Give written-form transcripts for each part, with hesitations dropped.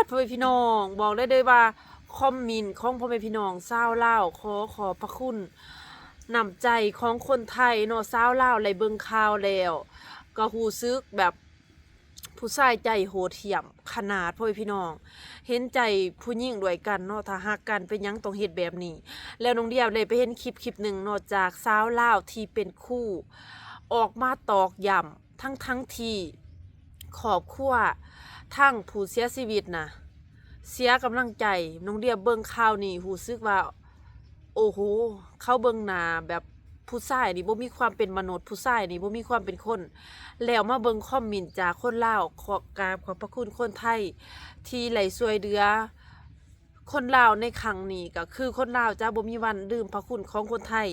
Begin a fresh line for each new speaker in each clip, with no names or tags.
พ่อแม่พี่น้องบอกได้เลยว่าคอมมินของพ่อแม่พี่น้องชาวลาวขอบพระคุณน้ำใจของคนไทยเนาะชาวลาวไหลเบิ่งข่าวแล้วก็รู้สึกแบบผู้ชายใจโหดเหี้ยมขนาดพ่อแม่พี่น้องเห็นใจผู้หญิงด้วยกันเนาะถ้าฮักกันเป็นหยังต้องเฮ็ดแบบนี้แล้วน้องเดียเลยไปเห็นคลิปหนึ่งเนาะจากสาวลาวที่เป็นคู่ออกมาตอกย้ำทั้งที่ครอบครัวทั้งผู้เสียชีวิตนะเสียกำลังใจน้องเดียเบิ่งข่าวนี่รู้สึกว่าโอ้โหเขาเบิ่งหน้าแบบผู้ชายนี่บ่มีความเป็นมนุษย์ผู้ชายนี่บ่มีความเป็นคนแล้วมาเบิ่งคอมเมนต์จากคนลาวขอกราบขอบพระคุณคนไทยที่ไหลช่วยเหลือคนลาวในครั้งนี้ก็คือคนลาวจะบ่มีวันลืมพระคุณของคนไทย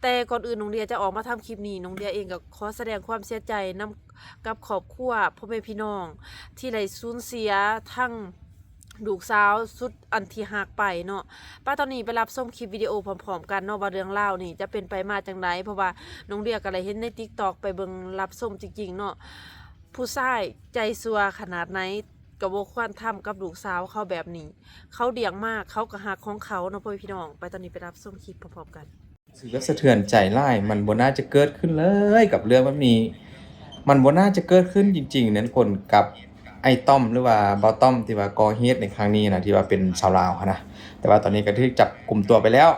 แต่ก่อนอื่นน้องเดียจะออกมาทำคลิปนี้น้องเดียเองก็ขอแสดงความเสียใจนำกับครอบครัวพ่อแม่พี่น้องที่ได้สูญเสียทั้งลูกสาวสุดอันที่หักไปเนาะป้าตอนนี้ไปรับส้มคลิปวิดีโอพร้อมๆกันเนาะว่าเรื่องเล่าวนี่จะเป็นไปมาจังไดเพราะว่าน้องเดียก็เลยเห็นใน TikTok ไปเบิ่งรับส้มจริงๆเนาะผู้ชายใจซัวขนาดไหนก็บ่ควรทำกับลูกสาวเขาแบบนี้เขาเดี่ยงมากเขาก็หักของเขาเนาะพ่อพี่น้องไปตอนนี้ไปรับส้มคลิปพร้อมๆกัน
รู้สึกว่าสะเทือนใจหลายมันบ่น่าจะเกิดขึ้นเลยกับเรื่องแบบนี้มันบ่น่าจะเกิดขึ้นจริงๆนั้นคนกับไอ้ต้อมหรือว่าเบาต้อมที่ว่าก่อเหตุในครั้งนี้นะที่ว่าเป็นชาวลาวนะแต่ว่าตอนนี้ก็ถูกจับกลุ่มตัวไปแล้ว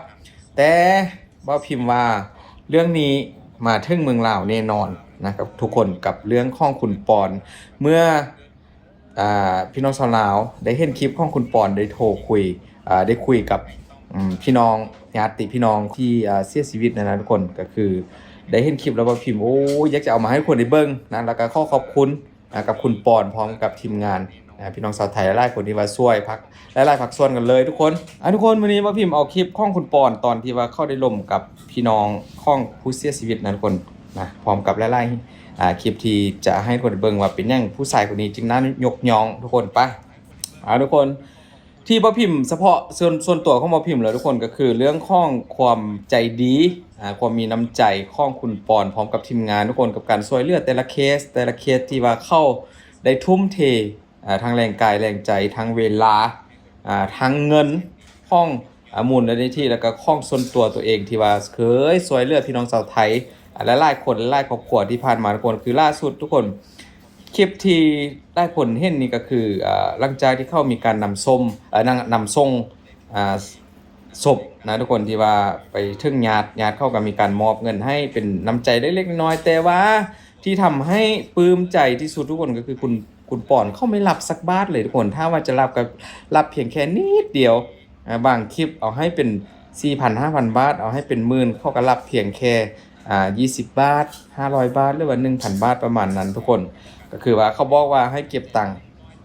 แต่บ่พิมพ์ว่าเรื่องนี้มาถึงเมืองลาวแน่นอนนะครับทุกคนกับเรื่องของคุณปอนเมื่อพี่น้องชาวลาวได้เห็นคลิปของคุณปอนได้โทรคุยได้คุยกับพี่น้องญาติพี่น้องที่เสียชีวิตนะทุกคนก็คือได้เห็นคลิปแล้วว่าพิมพ์โอ้อยากจะเอามาให้ทุกคนได้เบิ่งนะแล้วก็ขอบคุณกับคุณปอนพร้อมกับทีมงานพี่น้องชาวไทยหลายคนที่ว่าช่วยพักหลายๆพักส่วนกันเลยทุกคนทุกคนวันนี้ว่าพิมพ์เอาคลิปของคุณปอนตอนที่ว่าเข้าได้ล่มกับพี่น้องของผู้เสียชีวิตนะทุกคนนะพร้อมกับหลายๆคลิปที่จะให้ทุกคนเบิ่งว่าเป็นยังผู้ชายคนนี้จึงน่ายกย่องทุกคนไปทุกคนที่บ่พิมพ์เฉพาะส่วนตัวของบ่พิมพ์แล้วทุกคนก็คือเรื่องของความใจดีความมีน้ำใจของคุณปอนพร้อมกับทีมงานทุกคนกับการช่วยเหลือแต่ละเคสที่ว่าเข้าได้ทุ่มเททั้งแรงกายแรงใจทั้งเวลาทั้งเงินของมูลนิธิแล้วก็ของส่วนตัวเองที่ว่าเคยช่วยเหลือพี่น้องชาวไทยหลายๆคนหลายครอบครัวที่ผ่านมาทุกคนคือล่าสุดทุกคนคลิปที่ได้ผลเห็นนี่ก็คือหลังจากที่เข้ามีการนำส่งศพนะทุกคนที่ว่าไปถึงญาติเข้ากับมีการมอบเงินให้เป็นน้ำใจเล็กๆน้อยๆแต่ว่าที่ทำให้ปลื้มใจที่สุดทุกคนก็คือคุณปอนเขาไม่รับสักบาทเลยทุกคนถ้าว่าจะรับก็รับเพียงแค่นิดเดียวบางคลิปเอาให้เป็น 4,000-5,000 บาทเอาให้เป็นหมื่นเขาก็รับเพียงแค่20 บาท500 บาทหรือว่า 1,000 บาทประมาณนั้นทุกคนก็คือว่าเขาบอกว่าให้เก็บตังค์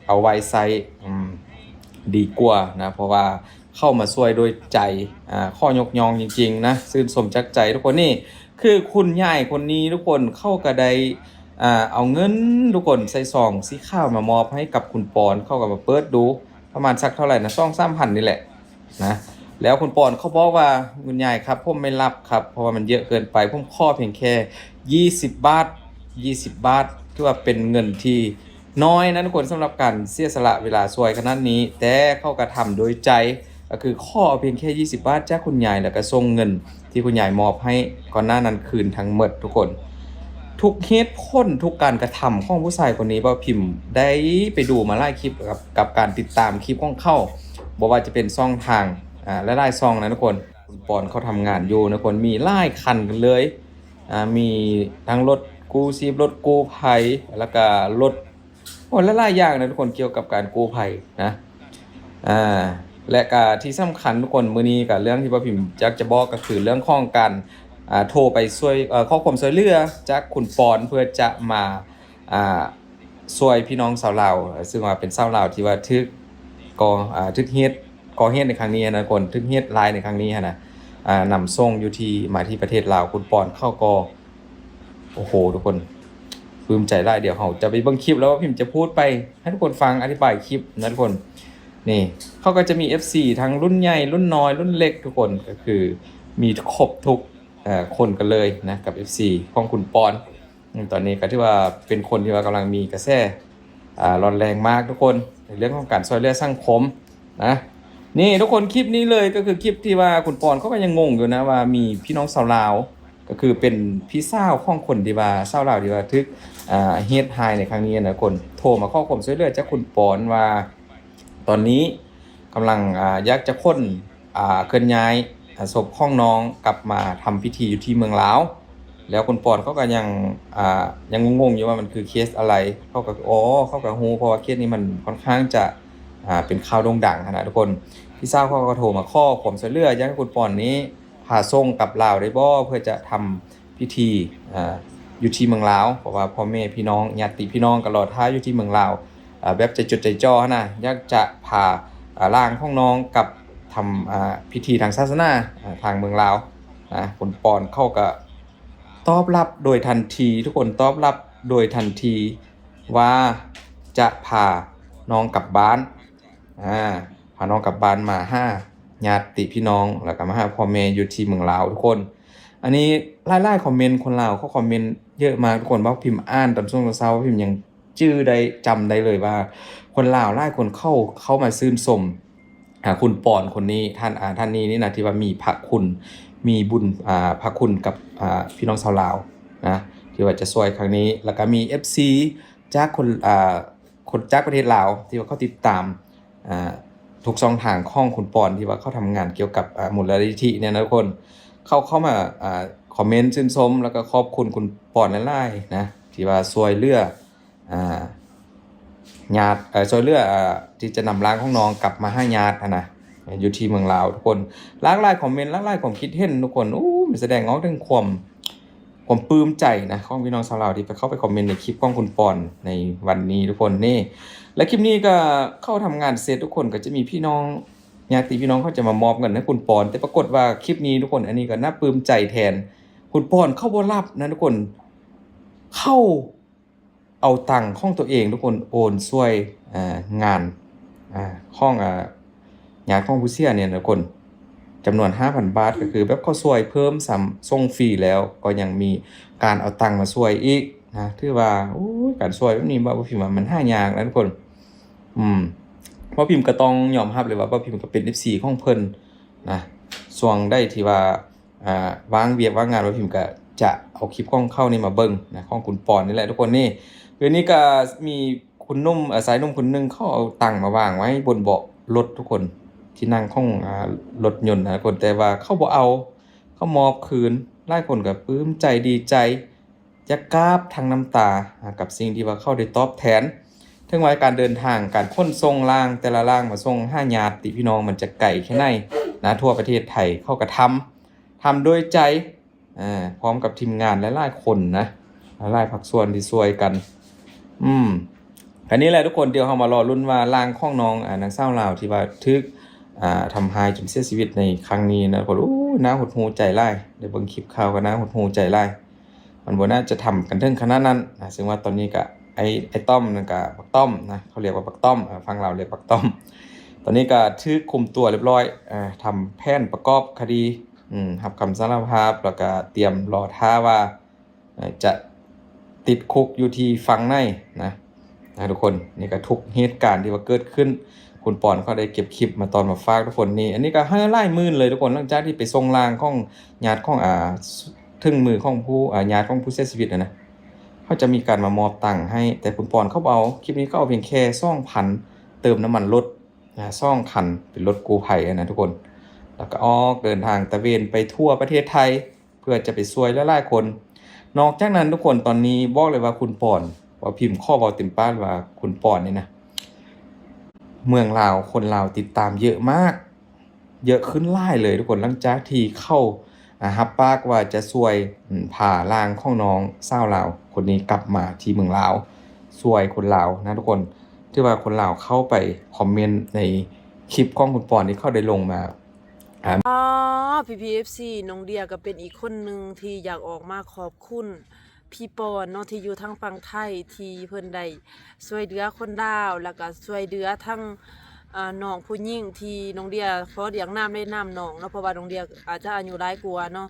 เอาไว้ใช้ดีกว่านะเพราะว่าเข้ามาช่วยโดยใจข้อยกยองจริงๆนะซื่นสมจักใจทุกคนนี่คือคุณยายคนนี้ทุกคนเข้ากระไดเอาเงินทุกคนใส่ซองสีข้าวมามอบให้กับคุณปอนเข้ากับมาเปิดดูประมาณสักเท่าไหร่นะ2-3 พันนี่แหละนะแล้วคุณปอนเขาบอกว่าคุณยายครับผมไม่รับครับเพราะว่ามันเยอะเกินไปผมขอเพียงแค่20 บาทถือว่าเป็นเงินที่น้อยนะทุกคนสำหรับการเสียสละเวลาช่วยขนาดนี้แต่เขากระทำโดยใจก็คือข้อเพียงแค่20 บาทจากคุณยายแล้วก็ส่งเงินที่คุณยายมอบให้ก่อนหน้านั้นคืนทั้งหมดทุกคนทุกเหตุผลทุกการกระทำของผู้ชายคนนี้บ่พิมพ์ได้ไปดูมาหลายคลิปกับการติดตามคลิปของเขาบอกว่าจะเป็นช่องทางและหลายช่องนะทุกคนคุณปอนเขาทำงานอยู่นะทุกคนมีหลายคันกันเลยมีทั้งรถกู้ชีพรถกู้ภัยแล้วก็รถหลายๆอย่างนะทุกคนเกี่ยวกับการกู้ภัยนะและก็ที่สำคัญทุกคนมื้อนี้กับเรื่องที่ป้าพิมพ์จะบอกก็คือเรื่องของการโทรไปช่วยข้อความช่วยเหลือจากคุณปอนเพื่อจะมาช่วยพี่น้องชาวลาวซึ่งว่าเป็นชาวลาวที่ว่าทึกก่อเหตุในครั้งนี้นะทุกคนทึกเหตุร้ายในครั้งนี้นะนำส่งอยู่ที่มาที่ประเทศลาวคุณปอนเข้าก็โอ้โหทุกคนปลื้มใจได้เดี๋ยวเขาจะไปเบิ่งคลิปแล้วว่าพิมจะพูดไปให้ทุกคนฟังอธิบายคลิปนะทุกคนนี่เขาก็จะมี FC ทั้งรุ่นใหญ่รุ่นน้อยรุ่นเล็กทุกคนก็คือมีครบทุกคนกันเลยนะกับ FC ของคุณปอนตอนนี้ก็ที่ว่าเป็นคนที่ว่ากำลังมีกระแสร้อนแรงมากทุกคน ในเรื่องของการช่วยเหลือสังคมนะนี่ทุกคนคลิปนี้เลยก็คือคลิปที่ว่าคุณปอนเขาก็ยังงงอยู่นะว่ามีพี่น้องชาวลาวก็คือเป็นพี่สาวของคนที่ว่าชาวลาวที่ว่าทึกเฮดไฮในครั้งนี้นะคนโทรมาขอความช่วยเหลือจากคุณปอนว่าตอนนี้กำลังอยากจะค้นเคลื่อนย้ายศพของน้องกลับมาทำพิธีอยู่ที่เมืองลาวแล้วคุณปอนเขาก็ยังงงๆอยู่ว่ามันคือเคสอะไรเขาก็เขาก็ฮู้เพราะว่าเคสนี้มันค่อนข้างจะเป็นข่าวโด่งดังนะทุกคนพี่สาวเขาก็โทรมาขอความช่วยเหลืออยากให้คุณปอนนี้พาส่งกลับลาวได้บ่เพื่อจะทำพิธีอยู่ที่เมืองลาวเพราะว่าพ่อแม่พี่น้องญาติพี่น้องก็รอท่าอยู่ที่เมืองลาวแบบใจจดใจจ่อนะอยากจะพาร่างของน้องกลับทำพิธีทางศาสนาทางเมืองลาวนะคุณปอนเขาก็ตอบรับโดยทันทีทุกคนตอบรับโดยทันทีว่าจะพาน้องกลับบ้านพาน้องกลับบ้านมาห้าญาติพี่น้องแล้วก็มาหาพ่อแม่อยู่ที่เมืองลาวทุกคนอันนี้ไล่ๆคอมเมนต์คนลาวเขาคอมเมนต์เยอะมากทุกคนว่าพิมพ์อ่านตอนช่วงเช้าพิมพ์ยังชื่อได้จำได้เลยว่าคนลาวหลายคนเข้ามาซื่นชมคุณปอนคนนี้ท่านนี้นี่นะที่ว่ามีพระคุณมีบุญพระคุณกับพี่น้องชาวลาวนะที่ว่าจะช่วยครั้งนี้แล้วก็มี FC จากคนจากประเทศลาวที่ว่าเขาติดตามทุกช่องทางของคุณปอนที่ว่าเขาทำงานเกี่ยวกับมูลนิธิเนี่ยนะทุกคนเข้ามาคอมเมนต์ชื่นชมแล้วก็ขอบคุณคุณปอนหลายๆนะที่ว่าช่วยเหลือญาติช่วยเหลือที่จะนำร่างของน้องกลับมาให้ญาตินะอยู่ที่เมืองลาวทุกคนหลากหลายคอมเมนต์หลากหลายความคิดเห็นทุกคนมันแสดงออกถึงความปลื้มใจนะของพี่น้องชาวลาวที่ไปเข้าไปคอมเมนต์ในคลิปของคุณปอนในวันนี้ทุกคนนี่และคลิปนี้ก็เข้าทำงานเสร็จทุกคนก็จะมีพี่น้องญาติพี่น้องเขาจะมามอบเงินให้คุณปอนแต่ปรากฏว่าคลิปนี้ทุกคนอันนี้ก็น่าปลื้มใจแทนคุณปอนเข้าบ่รับนะทุกคนเข้าเอาตังค์ของตัวเองทุกคนโอนช่วยงานของญาติของผู้เสียเนี่ยทุกคนจำนวน 5,000 บาทก็คือแบบเขาช่วยเพิ่มส่งฟรีแล้วก็ยังมีการเอาตังค์มาช่วยอีกนะถือว่าการช่วยแบบนี้ว่าพิมพ์ว่ามันหายากนะทุกคนเพราะพิมพ์ก็ต้องยอมรับเลยว่าพิมพ์ก็เป็น FC ของเพิ่นนะส่วงได้ที่ว่าวางเวียกวางงานว่าพิมพ์ก็จะเอาคลิปของเข้านี่มาเบิ่งนะของคุณปอนนี่แหละทุกคนนี่เดี๋ยวนี้ก็มีคุณนุ่มสายนุ่มคนนึงเขาเอาตังค์มาวางไว้บนเบาะรถทุกคนที่นั่งของรถยนต์นะคนแต่ว่าเขาบ่เอาเขามอบคืนหลายคนก็ปลื้มใจดีใจจะกราบทางน้ำตากับสิ่งที่ว่าเขาได้ตอบแทนถึงว่าการเดินทางการขนส่งล่างแต่ละล่างมาส่ง5ญาติพี่น้องมันจะไกลแค่ไหนนะทั่วประเทศไทยเขาก็ทำโดยใจพร้อมกับทีมงานหลายๆคนนะหลายภาคส่วนที่ช่วยกันอันนี้แหละทุกคนเดี๋ยวเรามารอลุ้นว่าร่างของน้องนางสาวลาวที่ว่าทึกทำหายจนเสียชีวิตในครั้งนี้นะคนน่าหดหูใจไล่เดี๋ยวเบิ่งคลิปข่าวก็น่าหดหูใจไล่มันบ่น่าจะทำกันถึงขนาดนั้นนะซึ่งว่าตอนนี้ก็ไอ้ต้อมนั่นก็บักต้อมนะเขาเรียกว่าบักต้อมฟังเราเรียกบักต้อมตอนนี้ก็ถูกคุมตัวเรียบร้อยทำแผนประกอบคดีรับคำสารภาพแล้วก็เตรียมรอท่าว่าจะติดคุกอยู่ที่ฝั่งในนะทุกคนนี่ก็ทุกเหตุการณ์ที่ว่าเกิดขึ้นคุณปอนเขาได้เก็บคลิปมาตอนมาฝากทุกคนนี่อันนี้ก็ให้ไล่มื่นเลยทุกคนหลังจากที่ไปส่งลางของญาติของถึงมือของผู้ญาติของผู้เสียชีวิตนะเขาจะมีการมามอบตังค์ให้แต่คุณปอนเขาเอาคลิปนี้เขาเอาเพียงแค่2,000เติมน้ำมันรถ2,000เป็นรถกู้ภัยนะทุกคนแล้วก็ออกเดินทางตะเวนไปทั่วประเทศไทยเพื่อจะไปช่วยหลายๆคนนอกจากนั้นทุกคนตอนนี้บอกเลยว่าคุณปอนว่าพิมพ์ข้อบอกเต็มป้านว่าคุณปอนนี่นะเมืองลาวคนลาวติดตามเยอะมากเยอะขึ้นไล่เลยทุกคนหลังจากที่เข้าฮับปากว่าจะช่วยผ่าร่างของน้องสาวลาวคนนี้กลับมาที่เมืองลาวช่วยคนลาวนะทุกคนที่ว่าคนลาวเข้าไปคอมเมนต์ในคลิปของคุณปอนที่เข้าได้ลงมา
PPFC น้องเดียก็เป็นอีกคนหนึ่งที่อยากออกมาขอบคุณพี่ปอนเนาะที่อยู่ทางฝั่งไทยที่เพิ่นได้ช่วยเหลือคนลาวแล้วก็ช่วยเหลือทั้งน้องผู้หญิงที่น้องเดียขอเรียกนามได้นามน้องเนาะเพราะว่าน้องเดียอาจจะอายุหลายกว่าเนาะ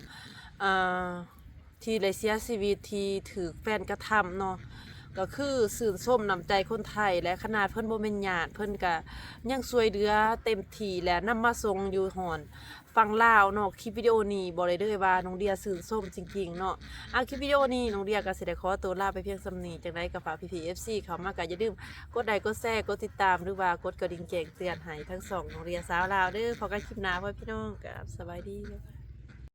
ที่ได้เสียชีวิตที่ถูกแฟนกระทำเนาะ ก็คือสื่นส้มน้ำใจคนไทยและขนาดเพิ่นบ่แม่นญาติเพิ่นก็ยังช่วยเหลือเต็มที่และนำมาส่งอยู่ฮอนฟังลาวเนาะคลิปวิดีโอนี้บอกเลยเด้อว่าน้องเดียสื่นส้มจริงๆเนาะคลิปวิดีโอนี้น้องเดียก็สิได้ขอตัวลาไปเพียงส่ำนี้จังไดก็ฝากพี่ๆ FC เข้ามาก็อย่าลืมกดไลค์กดแชร์กดติดตามหรือว่ากดกระดิ่งแจ้งเตือนให้ทั้งสองน้องเดียสาวลาวเด้อพบกันคลิปหน้าพ่อพี่น้องก็สบายดี